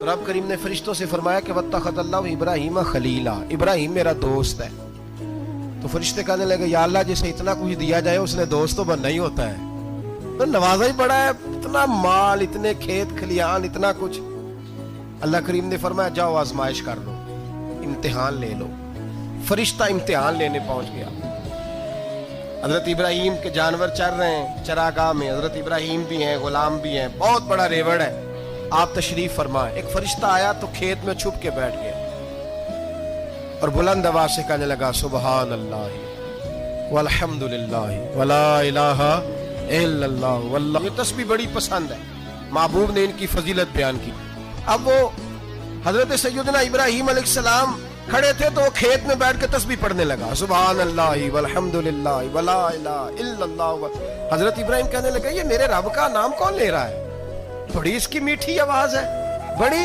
रब करीम ने फरिश्तों से फरमाया कि वत्तखज़ल्लाहु इब्राहीम खलीला, इब्राहिम मेरा दोस्त है। तो फरिश्ते कहने लगे या अल्लाह जिसे इतना कुछ दिया जाए उसने दोस्त तो बनना ही होता है, तो नवाजा ही बड़ा है, इतना माल, इतने खेत खलियान, इतना कुछ। अल्लाह करीम ने फरमाया जाओ आजमाइश कर लो, इम्तिहान ले लो। फरिश्ता इम्तिहान लेने पहुंच गया। हजरत इब्राहिम के जानवर चर रहे हैं चरागाह में, हजरत इब्राहिम भी हैं, गुलाम भी हैं, बहुत बड़ा रेवड़ है। आप तशरीफ फरमाए। एक फरिश्ता आया तो खेत में छुप के बैठ गया और बुलंद आवाज से कहने लगा सुबहान अल्लाह वल्हम्दुलिल्लाह वला इलाहा इल्लल्लाह वल्लाह। ये तस्बीह बड़ी पसंद है, महबूब ने इनकी फजीलत बयान की। अब वो हजरत सैयदना इब्राहिम अलैहिस्सलाम खड़े थे तो वो खेत में बैठ के तस्बीह पढ़ने लगा सुबहान अल्लाह वल्हम्दुलिल्लाह वला इलाहा इल्लल्लाह। हजरत इब्राहिम कहने लगे ये मेरे रब का नाम कौन ले रहा है, बड़ी इसकी मीठी आवाज है, बड़ी